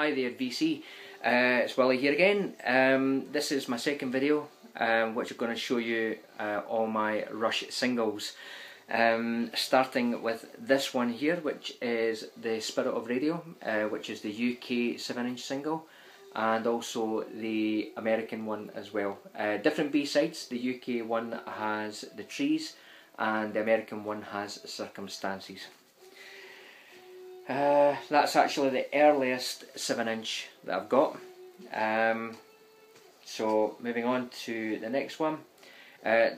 Hi there VC, it's Willie here again. This is my second video which I'm going to show you all my Rush singles. Starting with this one here, which is The Spirit of Radio, which is the UK 7-inch single, and also the American one as well. Different B-sides. The UK one has The Trees and the American one has Circumstances. That's actually the earliest 7-inch that I've got. So moving on to the next one.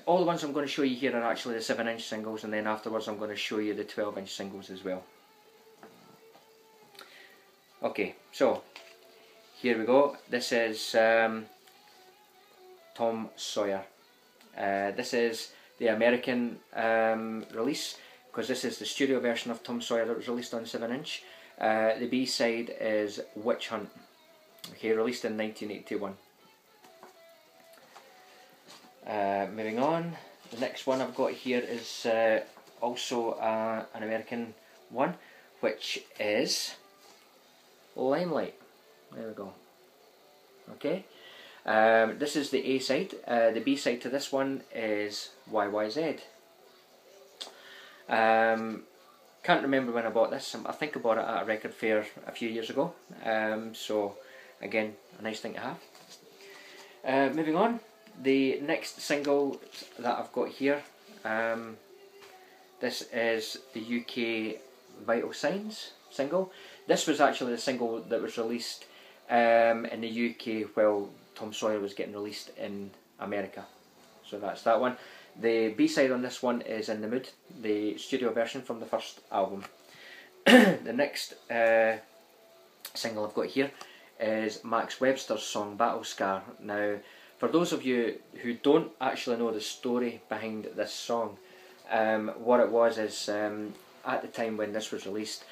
All the ones I'm going to show you here are actually the 7-inch singles, and then afterwards I'm going to show you the 12-inch singles as well. Okay, so here we go. This is Tom Sawyer. This is the American release, because this is the studio version of Tom Sawyer that was released on 7-inch. The B-side is Witch Hunt, okay, released in 1981. Moving on, the next one I've got here is also an American one, which is Limelight. There we go. Okay, this is the A-side. The B-side to this one is YYZ. Can't remember when I bought this. I think I bought it at a record fair a few years ago. So again, a nice thing to have. Moving on, the next single that I've got here, this is the UK Vital Signs single. This was actually the single that was released in the UK while Tom Sawyer was getting released in America. So that's that one. The B-side on this one is In the Mood, the studio version from the first album. The next single I've got here is Max Webster's song Battle Scar. Now, for those of you who don't actually know the story behind this song, what it was is, at the time when this was released,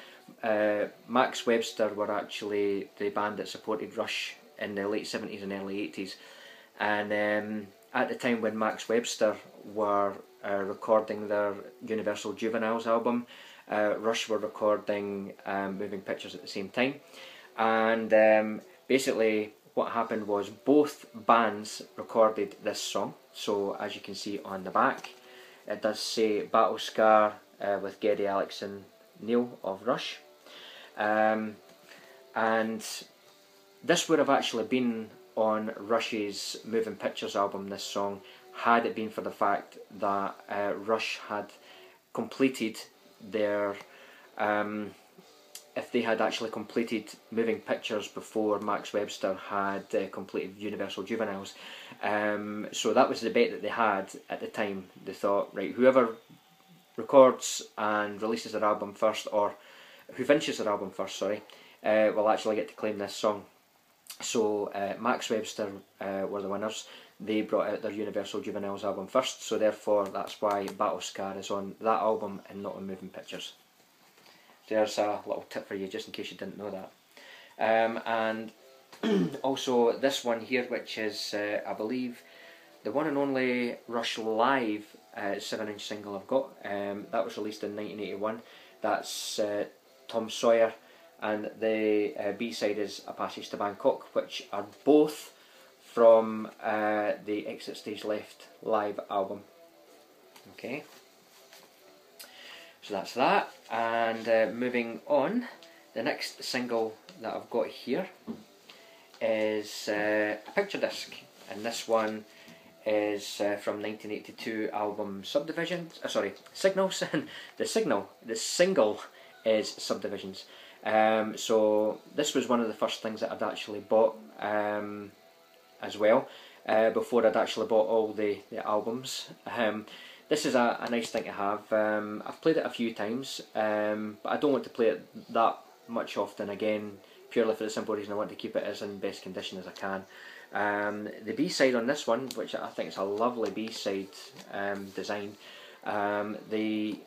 Max Webster were actually the band that supported Rush in the late 70s and early 80s. And at the time when Max Webster were recording their Universal Juveniles album, Rush were recording Moving Pictures at the same time. And basically what happened was both bands recorded this song. So as you can see on the back, it does say Battle Scar with Geddy Alex and Neil of Rush. And this would have actually been on Rush's Moving Pictures album, this song, had it been for the fact that Rush had completed their, if they had actually completed Moving Pictures before Max Webster had completed Universal Juveniles. So that was the bet that they had at the time. They thought, right, whoever records and releases their album first, or who finishes their album first, sorry, will actually get to claim this song. So Max Webster were the winners. They brought out their Universal Juveniles album first, so therefore that's why Battle Scar is on that album and not on Moving Pictures. There's a little tip for you, just in case you didn't know that. And also this one here, which is, I believe, the one and only Rush Live 7-inch single I've got. That was released in 1981. That's Tom Sawyer, and the B-side is A Passage to Bangkok, which are both from the Exit Stage Left live album. Okay, so that's that. And moving on, the next single that I've got here is a picture disc, and this one is from 1982 album Subdivisions. Signals. The single is Subdivisions. So this was one of the first things that I'd actually bought as well, before I'd actually bought all the albums. This is a nice thing to have. I've played it a few times, but I don't want to play it that much often again, purely for the simple reason I want to keep it as in best condition as I can. The B-side on this one, which I think is a lovely B-side design, the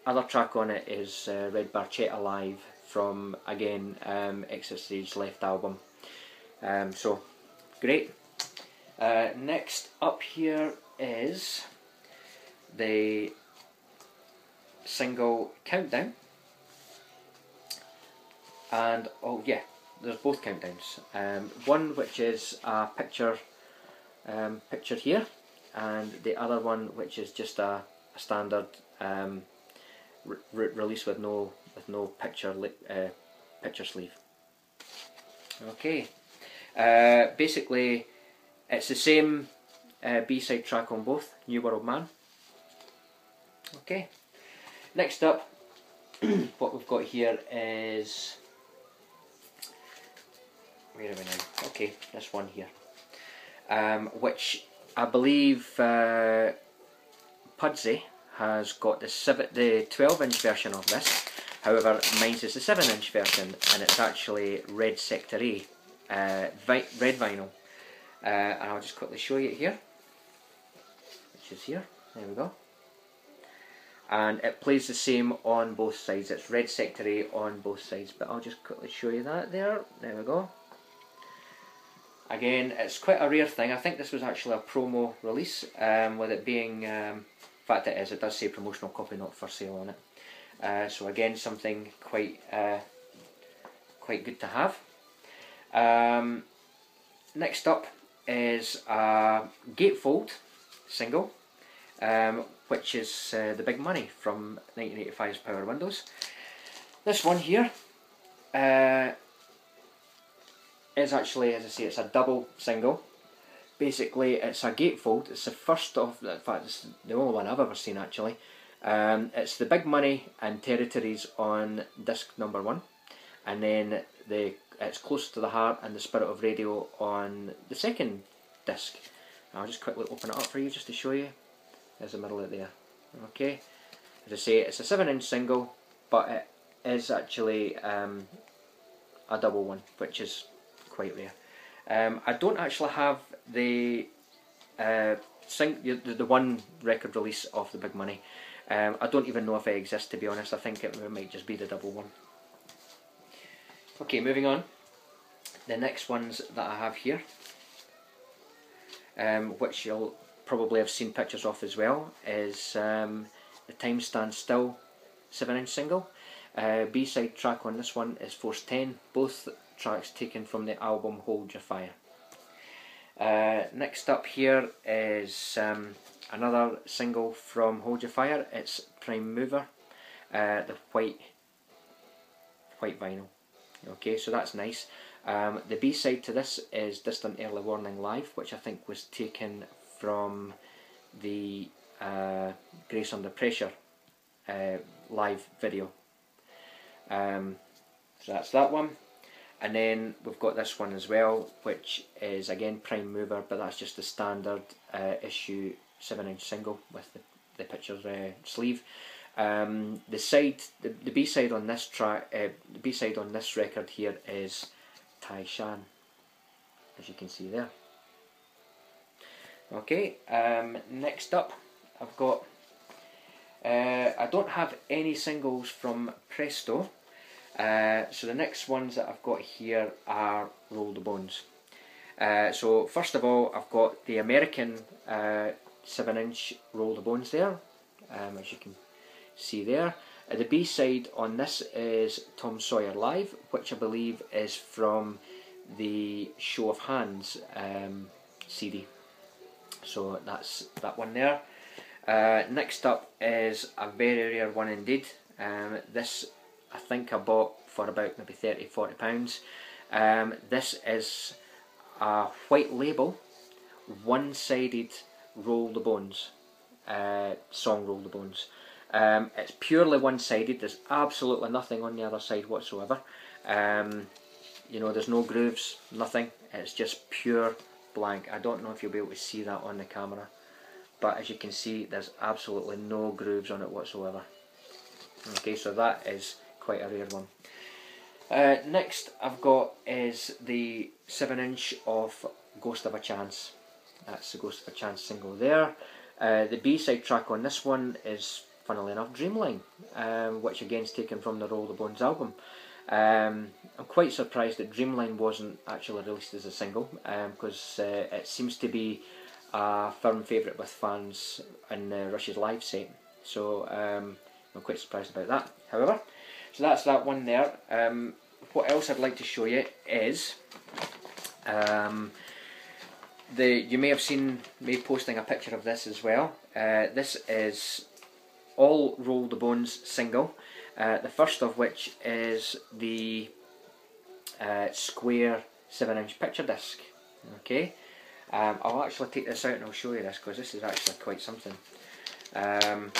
other track on it is Red Barchetta Live from, again, Exit Stage Left album. So, great. Next up here is the single Countdown. And oh yeah, there's both countdowns. One which is a picture here, and the other one which is just a standard release with no picture sleeve. Okay, basically it's the same B-side track on both, New World Man. Okay, next up what we've got here is, where are we now? Okay, this one here, which I believe Pudsey has got the 12-inch version of this. However, mine is the 7-inch version, and it's actually Red Sector A, red vinyl. And I'll just quickly show you it here, which is here. There we go. And it plays the same on both sides. It's Red Sector A on both sides, but I'll just quickly show you that there. There we go. Again, it's quite a rare thing. I think this was actually a promo release, with it being, in fact it is, it does say promotional copy not for sale on it. So again, something quite good to have. Next up is a gatefold single, which is The Big Money from 1985's Power Windows. This one here is actually, as I say, it's a double single. Basically, it's a gatefold. It's the first of, in fact, it's the only one I've ever seen actually. It's The Big Money and Territories on disc number 1, and then it's Closer to the Heart and The Spirit of Radio on the second disc. I'll just quickly open it up for you just to show you. There's the middle of it there. Okay, as I say, it's a 7-inch single, but it is actually a double one, which is quite rare. I don't actually have the one record release of The Big Money. I don't even know if it exists, to be honest. I think it might just be the double one. Okay, moving on. The next ones that I have here, which you'll probably have seen pictures of as well, is The Time Stands Still 7-inch single. B-side track on this one is Force 10, both tracks taken from the album Hold Your Fire. Next up here is another single from Hold Your Fire. It's Prime Mover, the white vinyl. Okay, so that's nice. The B-side to this is Distant Early Warning Live, which I think was taken from the Grace Under Pressure live video. So that's that one. And then we've got this one as well, which is again Prime Mover, but that's just the standard issue 7-inch single with the picture sleeve. The B-side on this track, the B-side on this record here is Tai Shan, as you can see there. Okay, next up I've got, I don't have any singles from Presto, so the next ones that I've got here are Roll the Bones. So first of all, I've got the American 7-inch Roll the Bones there, as you can see there. The B-side on this is Tom Sawyer Live, which I believe is from the Show of Hands CD. So that's that one there. Next up is a very rare one indeed. This I think I bought for about maybe £30–40. This is a white label, one-sided Roll the Bones song, Roll the Bones. It's purely one-sided. There's absolutely nothing on the other side whatsoever. You know, there's no grooves, nothing. It's just pure blank. I don't know if you'll be able to see that on the camera, but as you can see, there's absolutely no grooves on it whatsoever. Okay, so that is quite a rare one. Next I've got is the 7-inch of Ghost of a Chance. That's the Ghost of a Chance single there. The B-side track on this one is, funnily enough, Dreamline, which again is taken from the Roll the Bones album. I'm quite surprised that Dreamline wasn't actually released as a single, because it seems to be a firm favourite with fans in Rush's live set. So I'm quite surprised about that. However, so that's that one there. what else I'd like to show you is you may have seen me posting a picture of this as well. This is all Roll the Bones single. The first of which is the square 7-inch picture disc. Okay, I'll actually take this out and I'll show you this, because this is actually quite something. There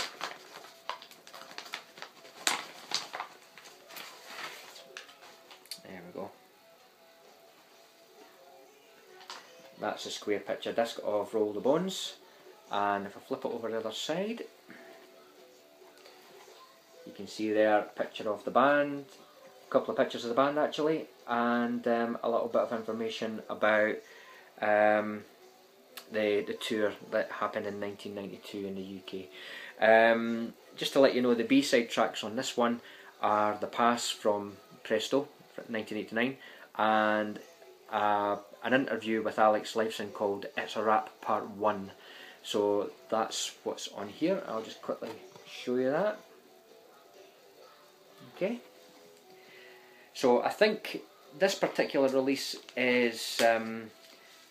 we go. That's a square picture disc of Roll the Bones, and if I flip it over the other side, you can see there a picture of the band, a couple of pictures of the band actually, and a little bit of information about the tour that happened in 1992 in the UK. Just to let you know, the B-side tracks on this one are The Pass from Presto, 1989, and an interview with Alex Lifeson called It's a Wrap Part 1. So that's what's on here. I'll just quickly show you that. Okay. So I think this particular release is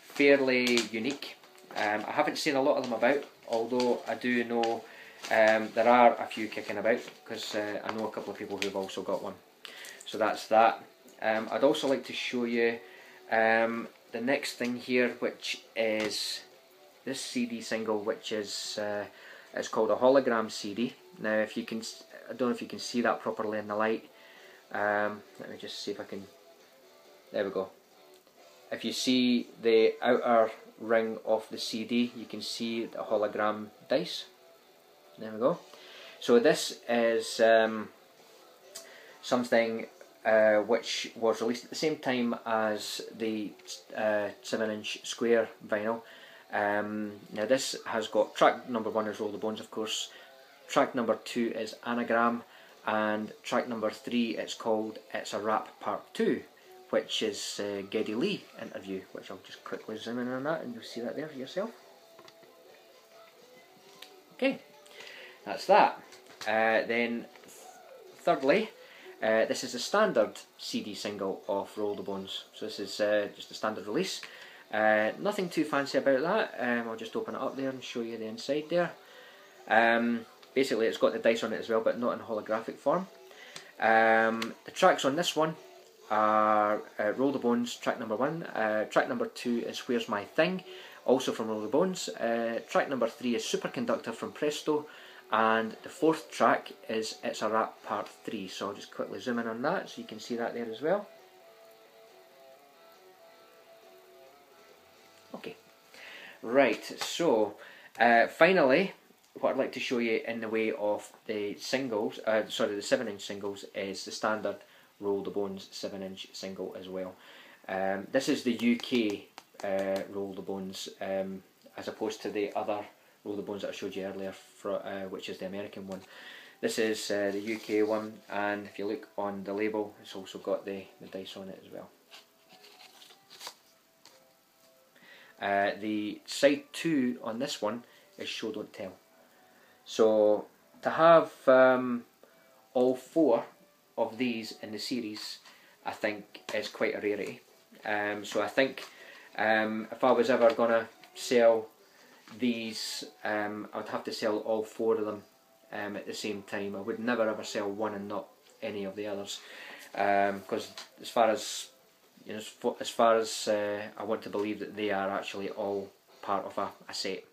fairly unique. I haven't seen a lot of them about, although I do know there are a few kicking about, because I know a couple of people who've also got one. So that's that. I'd also like to show you the next thing here, which is this CD single, which is it's called a hologram CD. Now, if you can, I don't know if you can see that properly in the light. Let me just see if I can. There we go. If you see the outer ring of the CD, you can see the hologram dice. There we go. So this is something which was released at the same time as the 7-inch square vinyl. Now this has got track number 1 is Roll the Bones, of course. Track number 2 is Anagram, and track number 3 it's called It's a Wrap Part 2, which is Geddy Lee interview, which I'll just quickly zoom in on that and you'll see that there for yourself. Okay, that's that. Then thirdly, this is a standard CD single of Roll the Bones. So this is just a standard release. Nothing too fancy about that. I'll just open it up there and show you the inside there. Basically it's got the dice on it as well, but not in holographic form. The tracks on this one are Roll the Bones, track number 1. Track number 2 is Where's My Thing, also from Roll the Bones. Track number 3 is Superconductor from Presto, and the 4th track is It's a Wrap Part 3. So I'll just quickly zoom in on that so you can see that there as well. Okay, right, so finally, what I'd like to show you in the way of the singles, the 7-inch singles, is the standard Roll the Bones 7-inch single as well. This is the UK Roll the Bones, as opposed to the other Roll the Bones that I showed you earlier, which is the American one. This is the UK one, and if you look on the label, it's also got the dice on it as well. The side 2 on this one is Show Don't Tell. So to have all 4 of these in the series, I think is quite a rarity. So I think if I was ever going to sell these, I would have to sell all 4 of them at the same time. I would never ever sell one and not any of the others, because as far as I want to believe that they are actually all part of a set.